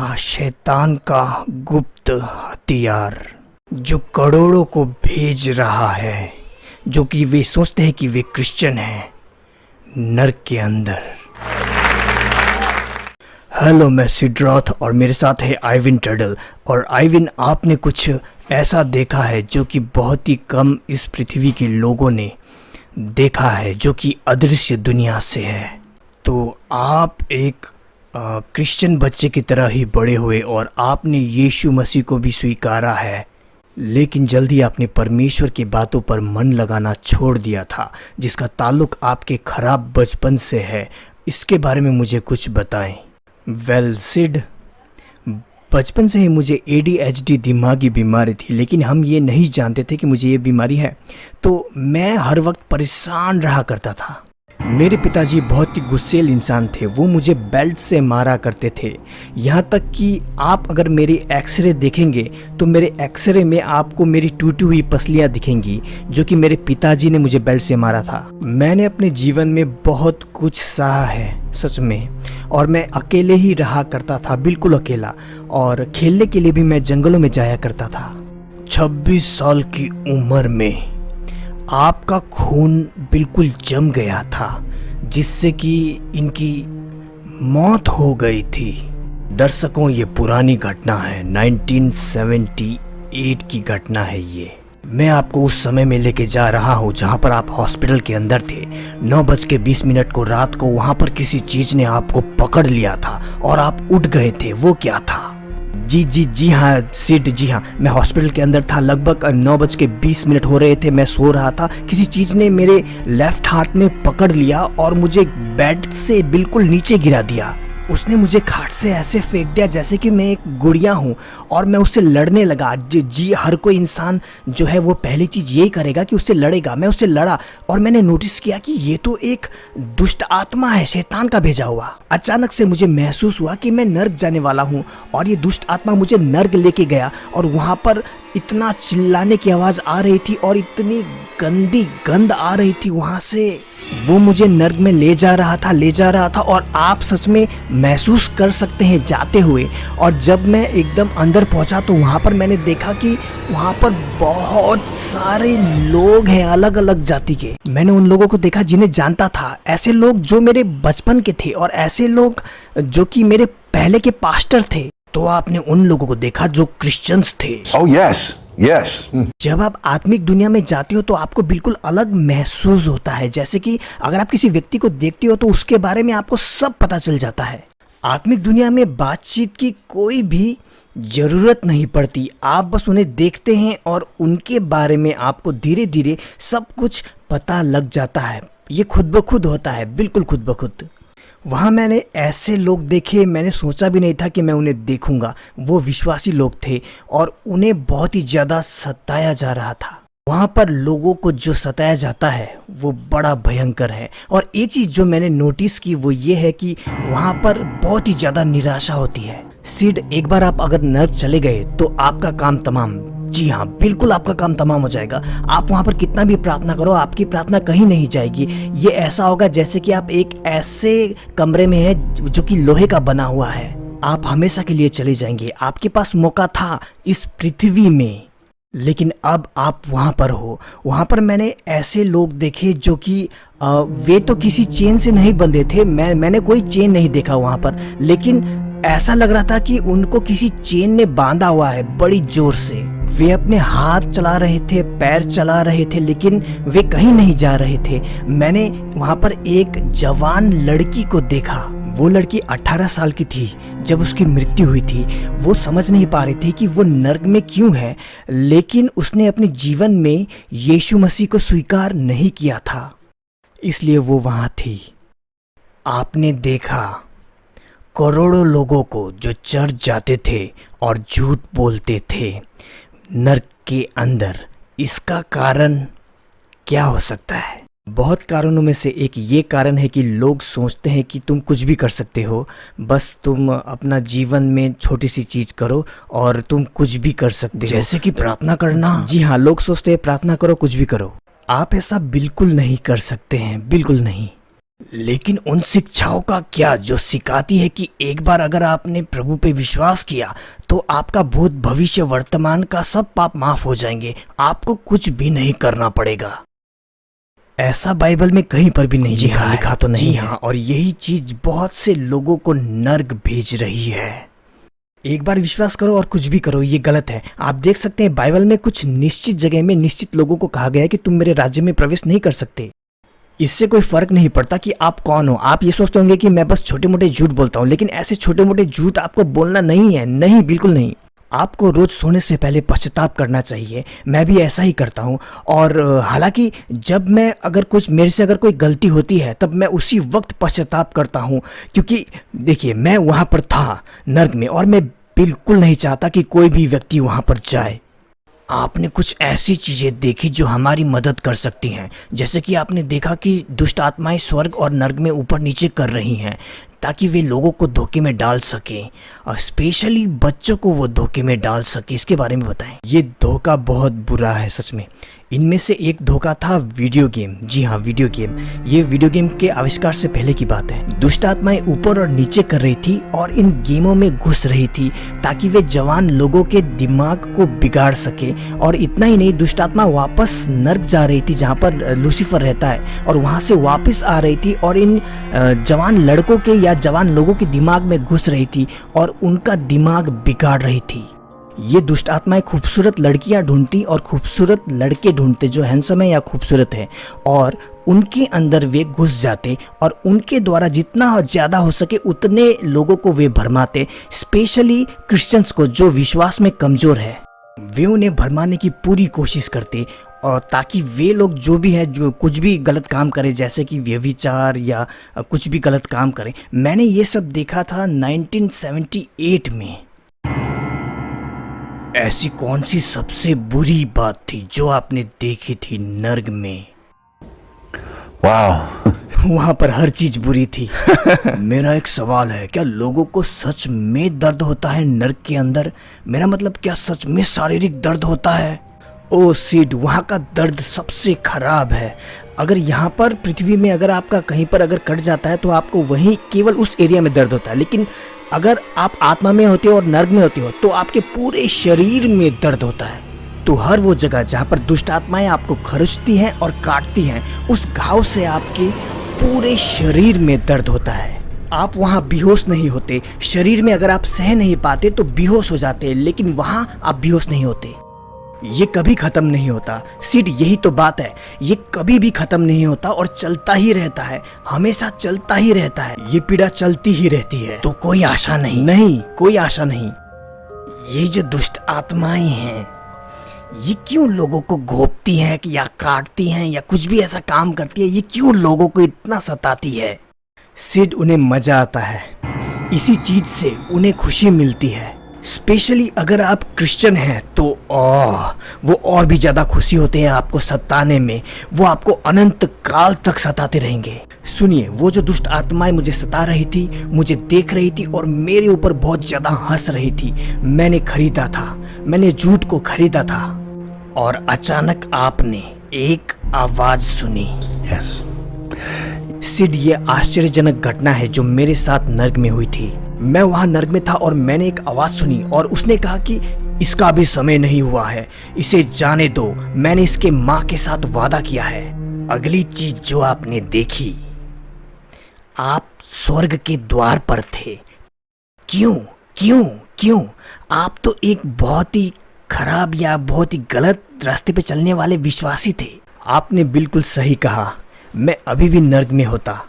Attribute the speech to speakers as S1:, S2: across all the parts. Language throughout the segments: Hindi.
S1: था शैतान का गुप्त हथियार जो करोड़ों को भेज रहा है, जो कि वे सोचते हैं कि वे क्रिश्चियन हैं, नर्क के अंदर। हेलो, मैं सिद्धार्थ और मेरे साथ है आइविन टर्डल। और आइविन, आपने कुछ ऐसा देखा है जो कि बहुत ही कम इस पृथ्वी के लोगों ने देखा है, जो कि अदृश्य दुनिया से है। तो आप एक क्रिश्चियन बच्चे की तरह ही बड़े हुए और आपने यीशु मसीह को भी स्वीकारा है, लेकिन जल्दी आपने परमेश्वर की बातों पर मन लगाना छोड़ दिया था, जिसका ताल्लुक आपके खराब बचपन से है। इसके बारे में मुझे कुछ बताएं। वेल सिड, बचपन से ही मुझे ADHD दिमागी बीमारी थी, लेकिन हम ये नहीं जानते थे कि मुझे ये बीमारी है। तो मैं हर वक्त परेशान रहा करता था। मेरे पिताजी बहुत ही गुस्सैल इंसान थे। वो मुझे बेल्ट से मारा करते थे। यहाँ तक कि आप अगर मेरे एक्सरे देखेंगे तो मेरे एक्सरे में आपको मेरी टूटी हुई पसलियाँ दिखेंगी, जो कि मेरे पिताजी ने मुझे बेल्ट से मारा था। मैंने अपने जीवन में बहुत कुछ सहा है सच में, और मैं अकेले ही रहा करता था, बिल्कुल अकेला। और खेलने के लिए भी मैं जंगलों में जाया करता था। 26 साल की उम्र में आपका खून बिल्कुल जम गया था, जिससे कि इनकी मौत हो गई थी। दर्शकों, ये पुरानी घटना है, 1978 की घटना है ये। मैं आपको उस समय में लेके जा रहा हूँ जहाँ पर आप हॉस्पिटल के अंदर थे। 9:20 को रात को वहाँ पर किसी चीज़ ने आपको पकड़ लिया था और आप उठ गए थे। वो क्या था? जी हाँ सिड, जी हाँ, मैं हॉस्पिटल के अंदर था। लगभग 9:20 हो रहे थे। मैं सो रहा था। किसी चीज़ ने मेरे लेफ्ट हाथ में पकड़ लिया और मुझे बेड से बिल्कुल नीचे गिरा दिया। उसने मुझे खाट से ऐसे फेंक दिया जैसे कि मैं एक गुड़िया हूँ, और मैं उससे लड़ने लगा। जी, हर कोई इंसान जो है वो पहली चीज़ यही करेगा कि उससे लड़ेगा। मैं उससे लड़ा और मैंने नोटिस किया कि ये तो एक दुष्ट आत्मा है, शैतान का भेजा हुआ। अचानक से मुझे महसूस हुआ कि मैं नर्क जाने वाला हूँ, और ये दुष्ट आत्मा मुझे नर्क लेके गया। और वहाँ पर इतना चिल्लाने की आवाज़ आ रही थी और इतनी गंदी गंध आ रही थी वहाँ से। वो मुझे नर्क में ले जा रहा था और आप सच में महसूस कर सकते हैं जाते हुए। और जब मैं एकदम अंदर पहुँचा तो वहाँ पर मैंने देखा कि वहाँ पर बहुत सारे लोग हैं, अलग अलग जाति के। मैंने उन लोगों को देखा जिन्हें जानता था, ऐसे लोग जो मेरे बचपन के थे और ऐसे लोग जो कि मेरे पहले के पास्टर थे। तो आपने उन लोगों को देखा जो क्रिश्चियंस थे।
S2: Oh yes, yes.
S1: जब आप आत्मिक दुनिया में जाते हो तो आपको बिल्कुल अलग महसूस होता है। जैसे कि अगर आप किसी व्यक्ति को देखते हो तो उसके बारे में आपको सब पता चल जाता है। आत्मिक दुनिया में बातचीत की कोई भी जरूरत नहीं पड़ती। आप बस उन्हें देखते हैं और उनके बारे में आपको धीरे धीरे सब कुछ पता लग जाता है। ये खुद ब खुद होता है, बिल्कुल खुद ब खुद। वहाँ मैंने ऐसे लोग देखे, मैंने सोचा भी नहीं था कि मैं उन्हें देखूंगा। वो विश्वासी लोग थे और उन्हें बहुत ही ज़्यादा सताया जा रहा था। वहाँ पर लोगों को जो सताया जाता है वो बड़ा भयंकर है। और एक चीज़ जो मैंने नोटिस की वो ये है कि वहाँ पर बहुत ही ज़्यादा निराशा होती है। सिड, एक बार आप अगर नर्क चले गए तो आपका काम तमाम। जी हाँ, बिल्कुल आपका काम तमाम हो जाएगा। आप वहाँ पर कितना भी प्रार्थना करो, आपकी प्रार्थना कहीं नहीं जाएगी। ये ऐसा होगा जैसे कि आप एक ऐसे कमरे में हैं जो कि लोहे का बना हुआ है। आप हमेशा के लिए चले जाएंगे। आपके पास मौका था इस पृथ्वी में, लेकिन अब आप वहाँ पर हो। वहाँ पर मैंने ऐसे लोग देखे जो कि वे तो किसी चेन से नहीं बंधे थे। मैंने कोई चेन नहीं देखा वहाँ पर, लेकिन ऐसा लग रहा था कि उनको किसी चेन ने बांधा हुआ है बड़ी जोर से। वे अपने हाथ चला रहे थे, पैर चला रहे थे, लेकिन वे कहीं नहीं जा रहे थे। मैंने वहाँ पर एक जवान लड़की को देखा। वो लड़की 18 साल की थी जब उसकी मृत्यु हुई थी। वो समझ नहीं पा रही थी कि वो नर्क में क्यों है, लेकिन उसने अपने जीवन में यीशु मसीह को स्वीकार नहीं किया था, इसलिए वो वहाँ थी। आपने देखा करोड़ों लोगों को जो चर्च जाते थे और झूठ बोलते थे नर्क के अंदर। इसका कारण क्या हो सकता है? बहुत कारणों में से एक ये कारण है कि लोग सोचते हैं कि तुम कुछ भी कर सकते हो, बस तुम अपना जीवन में छोटी सी चीज़ करो और तुम कुछ भी कर सकते हो। जैसे कि प्रार्थना करना। जी हाँ, लोग सोचते हैं प्रार्थना करो, कुछ भी करो। आप ऐसा बिल्कुल नहीं कर सकते हैं, बिल्कुल नहीं। लेकिन उन शिक्षाओं का क्या जो सिखाती है कि एक बार अगर आपने प्रभु पे विश्वास किया तो आपका भूत भविष्य वर्तमान का सब पाप माफ हो जाएंगे, आपको कुछ भी नहीं करना पड़ेगा। ऐसा बाइबल में कहीं पर भी नहीं लिखा तो नहीं। जी हाँ, और यही चीज बहुत से लोगों को नर्क भेज रही है। एक बार विश्वास करो और कुछ भी करो, ये गलत है। आप देख सकते हैं बाइबल में कुछ निश्चित जगह में निश्चित लोगों को कहा गया है कि तुम मेरे राज्य में प्रवेश नहीं कर सकते। इससे कोई फर्क नहीं पड़ता कि आप कौन हो। आप ये सोचते होंगे कि मैं बस छोटे मोटे झूठ बोलता हूँ, लेकिन ऐसे छोटे मोटे झूठ आपको बोलना नहीं है। नहीं, बिल्कुल नहीं। आपको रोज सोने से पहले पश्चाताप करना चाहिए। मैं भी ऐसा ही करता हूँ। और हालांकि जब मैं मेरे से अगर कोई गलती होती है तब मैं उसी वक्त पश्चाताप करता हूँ, क्योंकि देखिए मैं वहाँ पर था नर्क में, और मैं बिल्कुल नहीं चाहता कि कोई भी व्यक्ति वहाँ पर जाए। आपने कुछ ऐसी चीज़ें देखी जो हमारी मदद कर सकती हैं, जैसे कि आपने देखा कि दुष्ट आत्माएं स्वर्ग और नर्क में ऊपर नीचे कर रही हैं ताकि वे लोगों को धोखे में डाल सकें, और स्पेशली बच्चों को वो धोखे में डाल सके। इसके बारे में बताएं। ये धोखा बहुत बुरा है सच में। इनमें से एक धोखा था वीडियो गेम। जी हाँ, वीडियो गेम। ये वीडियो गेम के आविष्कार से पहले की बात है। दुष्ट आत्माएं ऊपर और नीचे कर रही थी और इन गेमों में घुस रही थी ताकि वे जवान लोगों के दिमाग को बिगाड़ सके। और इतना ही नहीं, दुष्ट आत्मा वापस नर्क जा रही थी जहाँ पर लूसीफर रहता है, और वहाँ से वापस आ रही थी और इन जवान लड़कों के या जवान लोगों के दिमाग में घुस रही थी और उनका दिमाग बिगाड़ रही थी। ये दुष्ट आत्माएं खूबसूरत लड़कियां ढूंढती और खूबसूरत लड़के ढूंढते जो हैंडसम है या खूबसूरत है, और उनके अंदर वे घुस जाते और उनके द्वारा जितना ज़्यादा हो सके उतने लोगों को वे भरमाते, स्पेशली क्रिश्चियंस को जो विश्वास में कमज़ोर है। वे उन्हें भरमाने की पूरी कोशिश करते, और ताकि वे लोग जो भी है जो कुछ भी गलत काम करें, जैसे कि व्यभिचार या कुछ भी गलत काम करें। मैंने ये सब देखा था 1978 में। ऐसी कौन सी सबसे बुरी बात थी जो आपने देखी थी नर्क में? वहां पर हर चीज बुरी थी। मेरा एक सवाल है, क्या लोगों को सच में दर्द होता है नर्क के अंदर? मेरा मतलब, क्या सच में शारीरिक दर्द होता है? ओ सीड, वहाँ का दर्द सबसे खराब है। अगर यहाँ पर पृथ्वी में अगर आपका कहीं पर अगर कट जाता है तो आपको वहीं केवल उस एरिया में दर्द होता है, लेकिन अगर आप आत्मा में होते हो और नर्क में होते हो तो आपके पूरे शरीर में दर्द होता है। तो हर वो जगह जहाँ पर दुष्ट आत्माएं आपको खरोचती हैं और काटती हैं, उस घाव से आपके पूरे शरीर में दर्द होता है। आप वहाँ बेहोश नहीं होते। शरीर में अगर आप सह नहीं पाते तो बेहोश हो जाते, लेकिन वहाँ आप बेहोश नहीं होते। ये कभी खत्म नहीं होता। सिड, यही तो बात है। ये कभी भी खत्म नहीं होता और चलता ही रहता है, हमेशा चलता ही रहता है। ये पीड़ा चलती ही रहती है। तो कोई आशा नहीं, नहीं कोई आशा नहीं। ये जो दुष्ट आत्माएं हैं, ये क्यों लोगों को घोंपती हैं या काटती हैं या कुछ भी ऐसा काम करती है? ये क्यों लोगों को इतना सताती है? सिड, उन्हें मजा आता है। इसी चीज से उन्हें खुशी मिलती है। स्पेशली अगर आप क्रिश्चियन हैं तो वो और भी ज़्यादा खुशी होते हैं आपको सताने में। वो आपको अनंत काल तक सताते रहेंगे। सुनिए, वो जो दुष्ट आत्माएं मुझे सता रही थी, मुझे देख रही थी और मेरे ऊपर बहुत ज़्यादा हंस रही थी। मैंने खरीदा था, मैंने झूठ को खरीदा था, और अचानक आपने एक आवाज़ सुनी।
S2: Yes.
S1: सिड, ये आश्चर्यजनक घटना है जो मेरे साथ नर्क में हुई थी। मैं वहां नर्क में था और मैंने एक आवाज सुनी और उसने कहा कि इसका अभी समय नहीं हुआ है, इसे जाने दो। मैंने इसके माँ के साथ वादा किया है। अगली चीज जो आपने देखी, आप स्वर्ग के द्वार पर थे। क्यों क्यों क्यों? आप तो एक बहुत ही खराब या बहुत ही गलत रास्ते पे चलने वाले विश्वासी थे। आपने बिल्कुल सही कहा। मैं अभी भी नर्क में होता,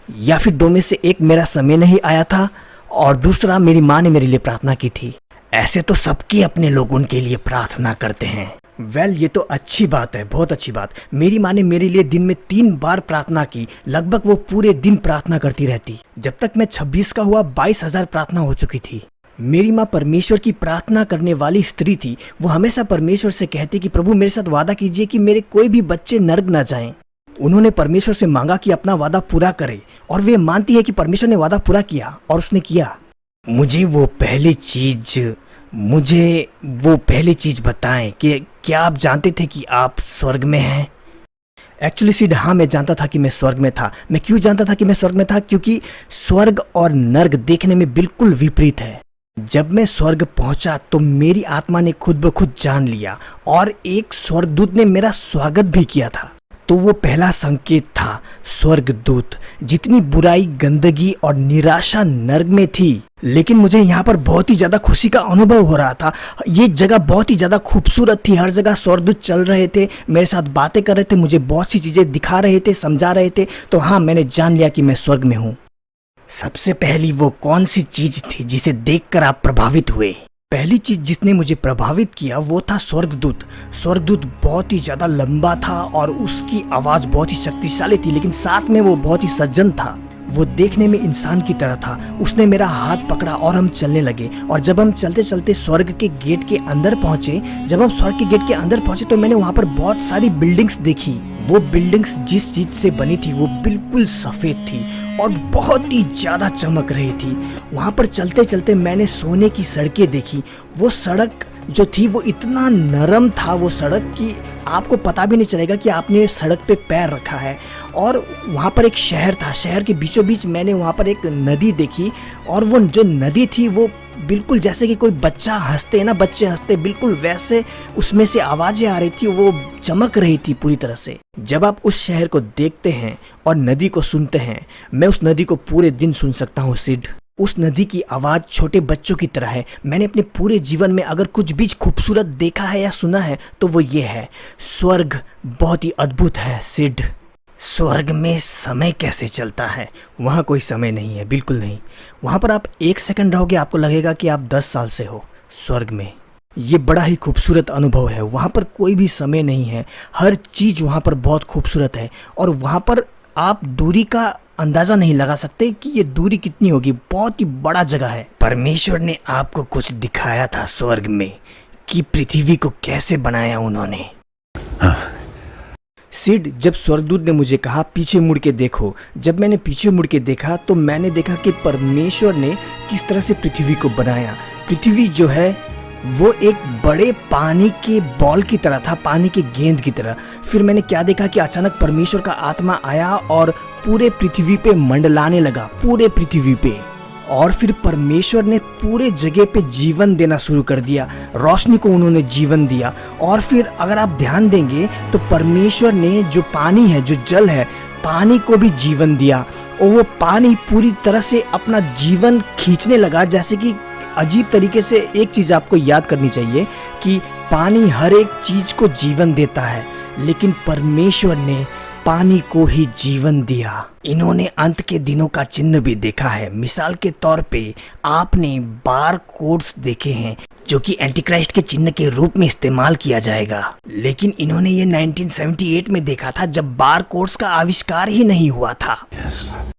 S1: या फिर दो में से एक, मेरा समय नहीं आया था और दूसरा मेरी माँ ने मेरे लिए प्रार्थना की थी। ऐसे तो सबके अपने लोग उनके लिए प्रार्थना करते हैं। वेल, ये तो अच्छी बात है, बहुत अच्छी बात। मेरी माँ ने मेरे लिए दिन में 3 बार प्रार्थना की। लगभग वो पूरे दिन प्रार्थना करती रहती। जब तक मैं 26 का हुआ 22,000 प्रार्थना हो चुकी थी। मेरी माँ परमेश्वर की प्रार्थना करने वाली स्त्री थी। वो हमेशा परमेश्वर से कहती कि प्रभु मेरे साथ वादा कीजिए कि मेरे कोई भी बच्चे नर्क ना जाएं। उन्होंने परमेश्वर से मांगा कि अपना वादा पूरा करे, और वे मानती है कि परमेश्वर ने वादा पूरा किया और उसने किया। मुझे वो पहली चीज बताएं कि क्या आप जानते थे कि आप स्वर्ग में हैं? एक्चुअली सिड, हाँ मैं जानता था कि मैं स्वर्ग में था। मैं क्यों जानता था कि मैं स्वर्ग में था? क्योंकि स्वर्ग और नर्क देखने में बिल्कुल विपरीत है। जब मैं स्वर्ग पहुंचा तो मेरी आत्मा ने खुद ब खुद जान लिया और एक स्वर्गदूत ने मेरा स्वागत भी किया था। तो वो पहला संकेत था स्वर्गदूत। जितनी बुराई, गंदगी और निराशा नर्क में थी, लेकिन मुझे यहाँ पर बहुत ही ज़्यादा खुशी का अनुभव हो रहा था। ये जगह बहुत ही ज़्यादा खूबसूरत थी। हर जगह स्वर्गदूत चल रहे थे, मेरे साथ बातें कर रहे थे, मुझे बहुत सी चीज़ें दिखा रहे थे, समझा रहे थे। तो हाँ, मैंने जान लिया कि मैं स्वर्ग में हूँ। सबसे पहली वो कौन सी चीज़ थी जिसे देखकर आप प्रभावित हुए? पहली चीज जिसने मुझे प्रभावित किया वो था स्वर्गदूत। स्वर्गदूत बहुत ही ज्यादा लंबा था और उसकी आवाज बहुत ही शक्तिशाली थी, लेकिन साथ में वो बहुत ही सज्जन था। वो देखने में इंसान की तरह था। उसने मेरा हाथ पकड़ा और हम चलने लगे। और जब हम चलते चलते स्वर्ग के गेट के अंदर पहुंचे, तो मैंने वहां पर बहुत सारी बिल्डिंग्स देखी। वो बिल्डिंग्स जिस चीज से बनी थी वो बिल्कुल सफेद थी और बहुत ही ज्यादा चमक रही थी। वहां पर चलते चलते मैंने सोने की सड़कें देखी। वो सड़क जो थी वो इतना नरम था वो सड़क कि आपको पता भी नहीं चलेगा कि आपने सड़क पे पैर रखा है। और वहाँ पर एक शहर था। शहर के बीचों बीच मैंने वहाँ पर एक नदी देखी और वो जो नदी थी वो बिल्कुल जैसे कि कोई बच्चा हंसते ना, बच्चे हंसते, बिल्कुल वैसे उसमें से आवाज़ें आ रही थी। वो चमक रही थी पूरी तरह से। जब आप उस शहर को देखते हैं और नदी को सुनते हैं, मैं उस नदी को पूरे दिन सुन सकता हूँ सिड। उस नदी की आवाज़ छोटे बच्चों की तरह है। मैंने अपने पूरे जीवन में अगर कुछ भी खूबसूरत देखा है या सुना है तो वो ये है। स्वर्ग बहुत ही अद्भुत है सिड। स्वर्ग में समय कैसे चलता है? वहाँ कोई समय नहीं है, बिल्कुल नहीं। वहाँ पर आप 1 सेकंड रहोगे, आपको लगेगा कि आप 10 साल से हो स्वर्ग में। ये बड़ा ही खूबसूरत अनुभव है। वहाँ पर कोई भी समय नहीं है, हर चीज़ वहाँ पर बहुत खूबसूरत है। और वहाँ पर आप दूरी का अंदाज़ा नहीं लगा सकते कि ये दूरी कितनी होगी। बहुत ही बड़ा जगह है। परमेश्वर ने आपको कुछ दिखाया था स्वर्ग में कि पृथ्वी को कैसे बनाया उन्होंने। सिड, जब स्वर्गदूत ने मुझे कहा पीछे मुड़ के देखो, जब मैंने पीछे मुड़ के देखा तो मैंने देखा कि परमेश्वर ने किस तरह से पृथ्वी को बनाया। पृथ्वी जो है वो एक बड़े पानी के बॉल की तरह था, पानी के गेंद की तरह। फिर मैंने क्या देखा कि अचानक परमेश्वर का आत्मा आया और पूरे पृथ्वी पे मंडलाने लगा, पूरे पृथ्वी पे। और फिर परमेश्वर ने पूरे जगह पे जीवन देना शुरू कर दिया। रोशनी को उन्होंने जीवन दिया। और फिर अगर आप ध्यान देंगे तो परमेश्वर ने जो पानी है, जो जल है, पानी को भी जीवन दिया। और वो पानी पूरी तरह से अपना जीवन खींचने लगा। जैसे कि अजीब तरीके से एक चीज़ आपको याद करनी चाहिए कि पानी हर एक चीज़ को जीवन देता है, लेकिन परमेश्वर ने पानी को ही जीवन दिया। इन्होंने अंत के दिनों का चिन्ह भी देखा है। मिसाल के तौर पे आपने बार कोड्स देखे हैं जो कि एंटीक्राइस्ट के चिन्ह के रूप में इस्तेमाल किया जाएगा, लेकिन इन्होंने ये 1978 में देखा था जब बार कोड्स का आविष्कार ही नहीं हुआ था।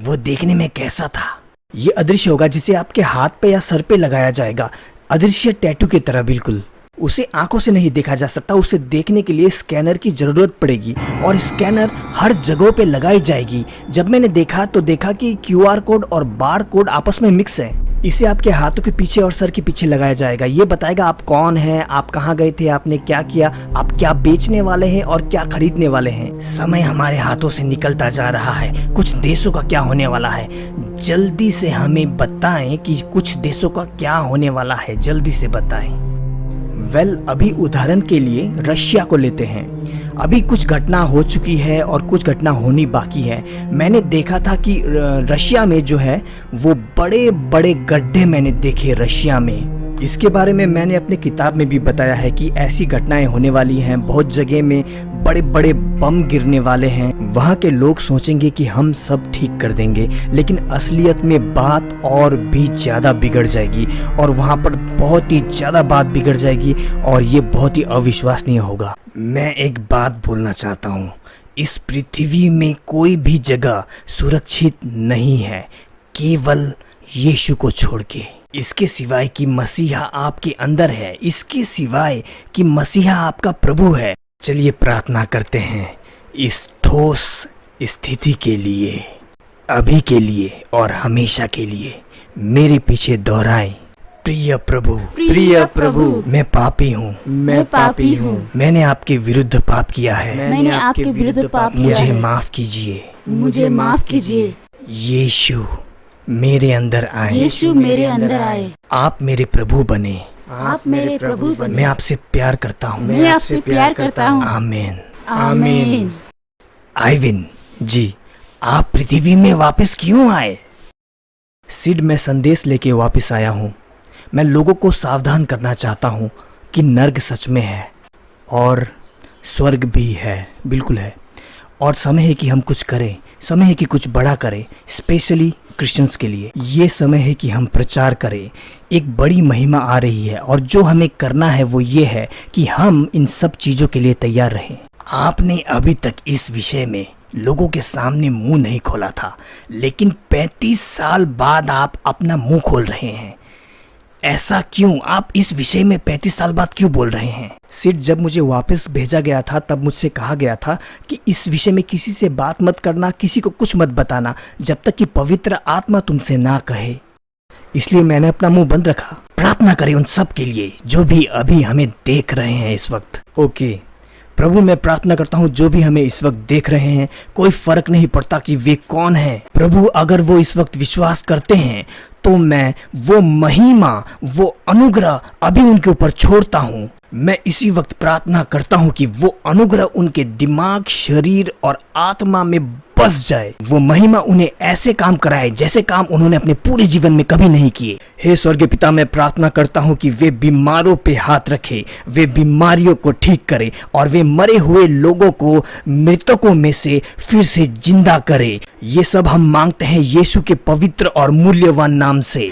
S1: वो देखने में कैसा था? ये अदृश्य होगा जिसे आपके हाथ पे या सर पे लगाया जाएगा, अदृश्य टैटू की तरह बिल्कुल। उसे आंखों से नहीं देखा जा सकता। उसे देखने के लिए स्कैनर की जरूरत पड़ेगी और स्कैनर हर जगह पे लगाई जाएगी। जब मैंने देखा तो देखा कि क्यूआर कोड और बार कोड आपस में मिक्स है। इसे आपके हाथों के पीछे और सर के पीछे लगाया जाएगा। ये बताएगा आप कौन हैं, आप कहाँ गए थे, आपने क्या किया, आप क्या बेचने वाले हैं और क्या खरीदने वाले हैं। समय हमारे हाथों से निकलता जा रहा है। कुछ देशों का क्या होने वाला है, जल्दी से हमें बताएं कि कुछ देशों का क्या होने वाला है, जल्दी से बताएं। अभी उदाहरण के लिए रशिया को लेते हैं। अभी कुछ घटना हो चुकी है और कुछ घटना होनी बाकी है। मैंने देखा था कि रशिया में जो है वो बड़े बड़े गड्ढे मैंने देखे रशिया में। इसके बारे में मैंने अपनी किताब में भी बताया है कि ऐसी घटनाएं होने वाली हैं। बहुत जगह में बड़े बड़े बम गिरने वाले हैं। वहाँ के लोग सोचेंगे कि हम सब ठीक कर देंगे, लेकिन असलियत में बात और भी ज़्यादा बिगड़ जाएगी और वहाँ पर बहुत ही ज़्यादा बात बिगड़ जाएगी और ये बहुत ही अविश्वसनीय होगा। मैं एक बात बोलना चाहता हूँ, इस पृथ्वी में कोई भी जगह सुरक्षित नहीं है, केवल यीशु को छोड़ के। इसके सिवाय कि मसीहा आपके अंदर है, इसके सिवाय कि मसीहा आपका प्रभु है। चलिए प्रार्थना करते हैं इस ठोस स्थिति के लिए, अभी के लिए और हमेशा के लिए। मेरे पीछे दोहराएं, प्रिय प्रभु,
S2: प्रिय प्रभु,
S1: मैं पापी हूँ,
S2: मैं पापी हूँ।
S1: मैंने आपके विरुद्ध पाप किया है,
S2: मैंने आपके विरुद्ध पाप किया
S1: मुझे
S2: है।
S1: माफ कीजिए।
S2: मुझे माफ कीजिए।
S1: यीशु मेरे अंदर आए,
S2: यीशु मेरे अंदर आए।
S1: आप मेरे प्रभु बने।
S2: आप मेरे प्रभु बने।
S1: मैं आपसे प्यार करता हूँ।
S2: मैं आपसे प्यार करता हूँ।
S1: आमीन।
S2: आमीन।
S1: आइविन जी, आप पृथ्वी में वापस क्यों आए? सिड, मैं संदेश लेके वापस आया हूँ। मैं लोगों को सावधान करना चाहता हूँ कि नर्क सच में है और स्वर्ग भी है, बिल्कुल है। और समय है कि हम कुछ करें, समय है कि कुछ बड़ा करें, स्पेशली क्रिश्चियंस के लिए। ये समय है कि हम प्रचार करें। एक बड़ी महिमा आ रही है और जो हमें करना है वो ये है कि हम इन सब चीज़ों के लिए तैयार रहें। आपने अभी तक इस विषय में लोगों के सामने मुंह नहीं खोला था, लेकिन 35 साल बाद आप अपना मुंह खोल रहे हैं। ऐसा क्यों? आप इस विषय में 35 साल बाद क्यों बोल रहे हैं? सिड, जब मुझे वापस भेजा गया था तब मुझसे कहा गया था कि इस विषय में किसी से बात मत करना, किसी को कुछ मत बताना जब तक कि पवित्र आत्मा तुमसे ना कहे। इसलिए मैंने अपना मुंह बंद रखा। प्रार्थना करें उन सब के लिए जो भी अभी हमें देख रहे हैं इस वक्त। ओके प्रभु, मैं प्रार्थना करता हूँ जो भी हमें इस वक्त देख रहे हैं, कोई फर्क नहीं पड़ता कि वे कौन हैं। प्रभु, अगर वो इस वक्त विश्वास करते हैं तो मैं वो महिमा, वो अनुग्रह अभी उनके ऊपर छोड़ता हूँ। मैं इसी वक्त प्रार्थना करता हूँ कि वो अनुग्रह उनके दिमाग, शरीर और आत्मा में बस जाए। वो महिमा उन्हें ऐसे काम कराए जैसे काम उन्होंने अपने पूरे जीवन में कभी नहीं किए। हे स्वर्गीय पिता, मैं प्रार्थना करता हूँ कि वे बीमारों पे हाथ रखे, वे बीमारियों को ठीक करे और वे मरे हुए लोगों को मृतकों में से फिर से जिंदा करे। ये सब हम मांगते हैं यीशु के पवित्र और मूल्यवान नाम से।